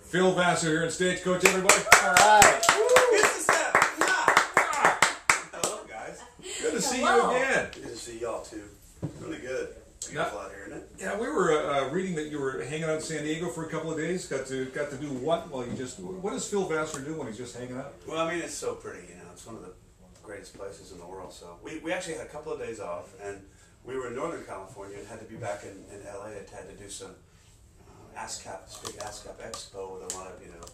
Phil Vassar here in Stagecoach, everybody. All right. Hello, guys. Good to see you again. Good to see y'all too. Really good. Beautiful out here, isn't it? Yeah, we were reading that you were hanging out in San Diego for a couple of days. Got to do what? Well, what does Phil Vassar do when he's just hanging out? Well, I mean, it's so pretty. You know, it's one of the greatest places in the world. So we actually had a couple of days off, and we were in Northern California and had to be back in LA. And had to do some big ASCAP Expo with a lot of you know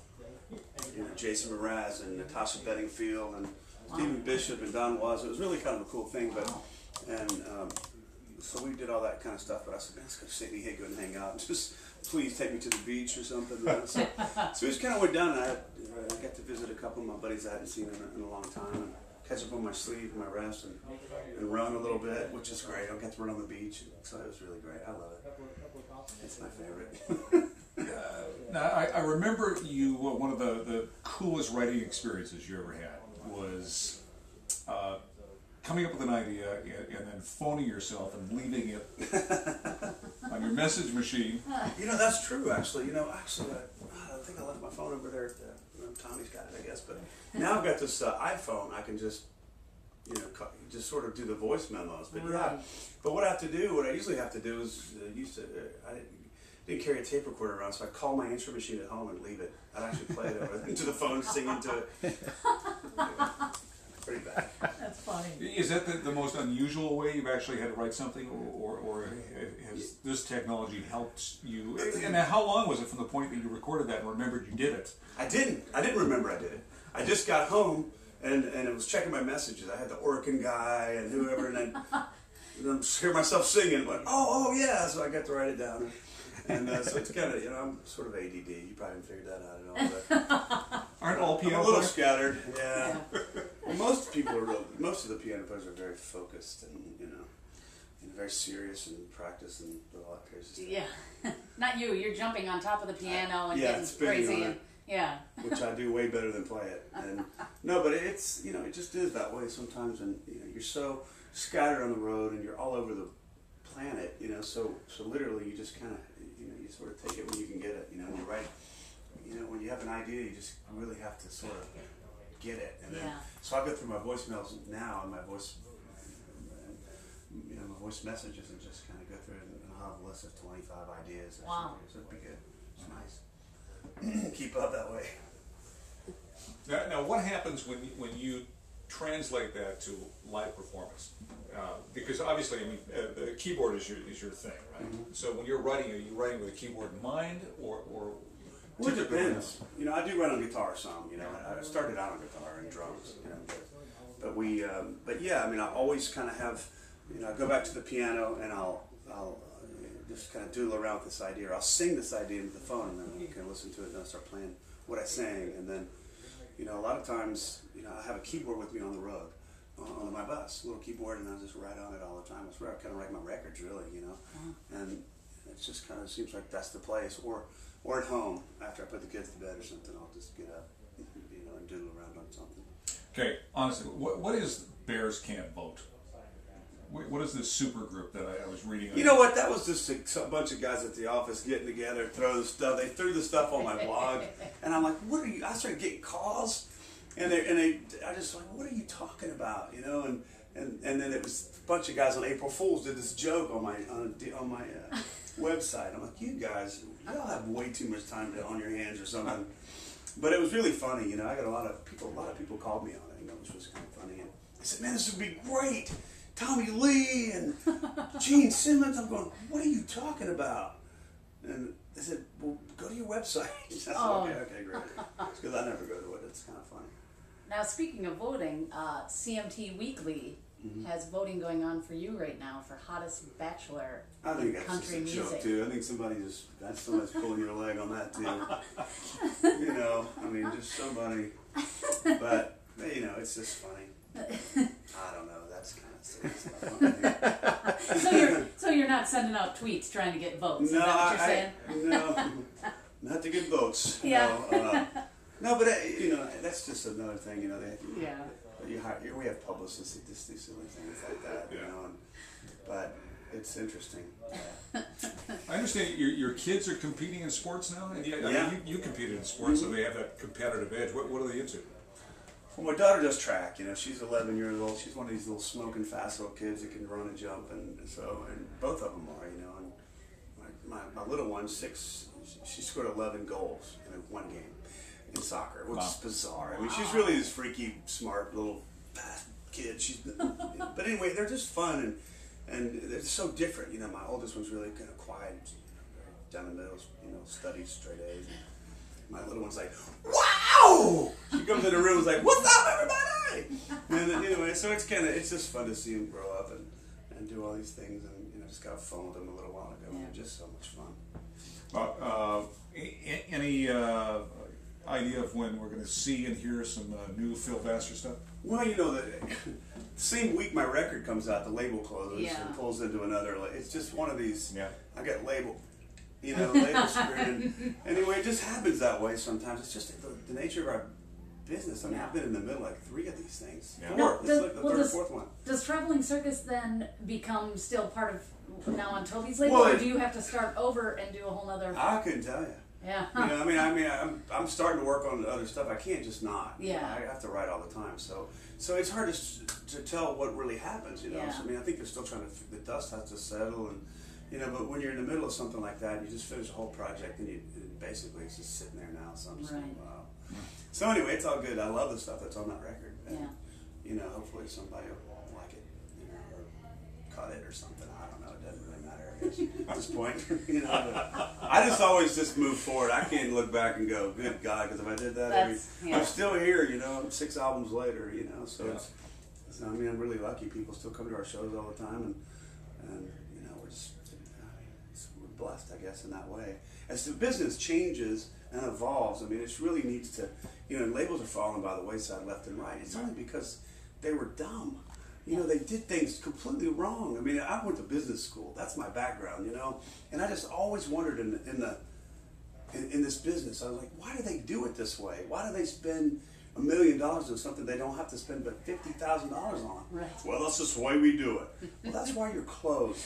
Jason Mraz and Natasha Bedingfield and Stephen Bishop and Don Was. It was really kind of a cool thing, so we did all that kind of stuff. But I said, man, let's go to San Diego and hang out. Just please take me to the beach or something. So we just kind of went down, and I got to visit a couple of my buddies I hadn't seen in a long time, and catch up on my sleep and my rest, and run a little bit, which is great. I got to run on the beach, so it was really great. I love it. It's my favorite. Now, I remember you. One of the coolest writing experiences you ever had was coming up with an idea and then phoning yourself and leaving it on your message machine. You know, that's true, actually. You know, I think I left my phone number there. Tommy's got it, I guess. But now I've got this iPhone. I can just, just sort of do the voice memos. But but what I usually have to do is, I didn't carry a tape recorder around, so I call my answer machine at home and leave it. I'd actually play it over into the phone, sing into it. Pretty bad. That's funny. Is that the most unusual way you've actually had to write something, or has this technology helped you? And how long was it from the point that you recorded that and remembered you did it? I didn't remember I did it. I just got home and I was checking my messages. I had the Orkin guy and whoever, and then hear myself singing. Went, oh yeah! So I got to write it down. And so it's kind of, I'm sort of ADD. You probably haven't figured that out at all. But aren't all piano I'm a little players? scattered. Yeah. Well, most of the piano players are very focused and and very serious and practice and all that crazy stuff. Yeah. Not you. You're jumping on top of the piano and getting crazy. And, which I do way better than play it. And no, but it's it just is that way sometimes, and you're so scattered on the road and you're all over the planet. So literally you just kind of you sort of take it when you can get it. And you're right. When you have an idea, you just really have to sort of get it. And then, so I go through my voicemails now and my voice messages and just kind of go through it, and I'll have a list of 25 ideas. Wow. So it'd be good. It's nice. Keep up that way. Now, what happens when you translate that to live performance? Because obviously, the keyboard is your thing, right? Mm-hmm. So when you're writing, are you writing with a keyboard in mind, or well, it depends. I do write on guitar some. I started out on guitar and drums. But yeah, I always kind of have. I go back to the piano and I'll just kind of doodle around with this idea, or I'll sing this idea into the phone, and then you can listen to it, and then I start playing what I sang, and then a lot of times I have a keyboard with me on the road. On my bus, little keyboard, and I just write on it all the time. That's where I kind of write my records, really, and it just kind of seems like that's the place. Or at home, after I put the kids to bed or something, I'll just get up, and doodle around on something. Okay, honestly, what is Bears Can't Vote? What is this super group that I was reading? You know what? That was just a bunch of guys at the office getting together, throw the stuff. They threw the stuff on my blog, and I'm like, "What are you?" I started getting calls. And I just like, what are you talking about, And then it was a bunch of guys on April Fool's did this joke on my website. I'm like, you guys, y'all have way too much time on your hands or something. But it was really funny, I got a lot of people called me on it, which was kind of funny. And I said, man, this would be great. Tommy Lee and Gene Simmons. I'm going, what are you talking about? And they said, well, go to your website. I said, okay, great. Because I never go to it. It's kind of funny. Now, speaking of voting, CMT Weekly has voting going on for you right now for hottest bachelor I think that's country just a music. joke too. I think somebody's pulling your leg on that too. Just somebody. But it's just funny. I don't know. That's kind of silly stuff. So you're not sending out tweets trying to get votes? No, is that what you're saying? No, not to get votes. Yeah. No, but that's just another thing. We have publicists that just do silly things like that. But it's interesting. I understand your kids are competing in sports now? And I mean, you competed in sports, so they have that competitive edge. What are they into? Well, my daughter does track. She's 11 years old. She's one of these little smoking fast little kids that can run and jump, and both of them are. And my little one, 6, she scored 11 goals in one game in soccer, which is bizarre. I mean, she's really this freaky, smart little fast kid. But anyway, they're just fun and they're so different. My oldest one's really kind of quiet, down the middle. Studies straight A's. My little one's like, wow! She comes in the room and is like, what's up, everybody? And then, anyway, so it's just fun to see them grow up and do all these things. And, just got a phone with them a little while ago. And they're just so much fun. Any idea of when we're going to see and hear some new Phil Vassar stuff? Well, the same week my record comes out, the label closes and pulls into another. It's just one of these. Yeah. I got label. Label screen. Anyway, it just happens that way sometimes. It's just the nature of our business. I mean, I've been in the middle of 3 of these things. Yeah. 4. This is like the third or fourth one. Does Traveling Circus then become still part of now on Toby's label, or do you have to start over and do a whole nother? I couldn't tell you. Yeah. I'm starting to work on other stuff. I can't just not. Yeah. I have to write all the time. So it's hard to tell what really happens. Yeah. So, I think they're still trying to. The dust has to settle and. But when you're in the middle of something like that, you just finish a whole project, and basically it's just sitting there now. So I'm just like, wow. So anyway, it's all good. I love the stuff that's on that record. And, hopefully somebody will like it, or cut it or something. I don't know. It doesn't really matter, I guess, at this point. But I just always just move forward. I can't look back and go, good God, because if I did that, I'm still here. I'm 6 albums later. So I'm really lucky. People still come to our shows all the time, and we're just. Blessed, I guess, in that way. As the business changes and evolves, it really needs to, labels are falling by the wayside left and right. It's only because they were dumb. They did things completely wrong. I went to business school. That's my background, and I just always wondered in this business. I was like, why do they do it this way? Why do they spend $1 million on something they don't have to spend but $50,000 on? Right. Well, that's just the way we do it. Well, that's why you're closed.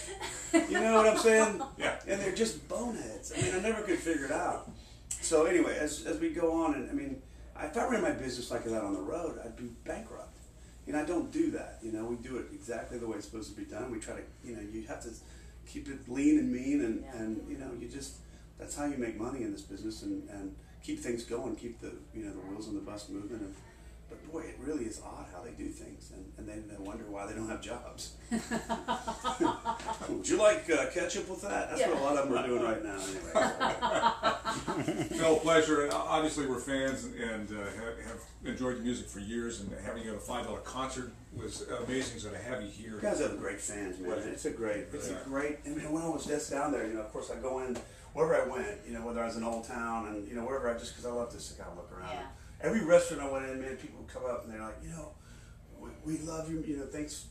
You know what I'm saying? Yeah. And they're just boneheads. I never could figure it out. So anyway, as we go on, and if I ran my business like that on the road, I'd be bankrupt. I don't do that. We do it exactly the way it's supposed to be done. We try to, you have to keep it lean and mean, and you just, that's how you make money in this business, and keep things going, keep the the wheels on the bus moving. But boy, it really is odd how they do things, and then they wonder why they don't have jobs. Would you like ketchup with that? That's what a lot of them are doing right now, anyway. Phil, pleasure. Obviously, we're fans and have enjoyed the music for years, and having you at a $5 concert was amazing. So to have you here, you guys have great fans, man. It's a great. When I was just down there, of course, I go in. Wherever I went, whether I was in Old Town and, wherever because I love to kind of look around. Yeah. Every restaurant I went in, man, people would come up and they're like, we love you, thanks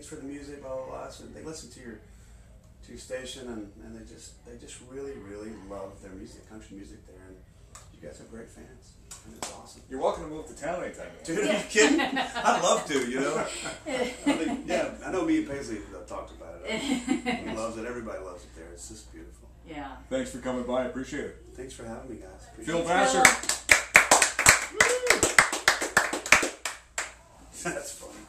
for the music, blah, blah, blah. So they listen to your station and they just really, really love their music, country music there. And you guys have great fans. And it's awesome. You're welcome to move to town anytime. Dude, are you kidding? I'd love to, I know me and Paisley have talked about it. He loves it. Everybody loves it there. It's just beautiful. Yeah. Thanks for coming by. I appreciate it. Thanks for having me, guys. Phil Vassar. That's funny.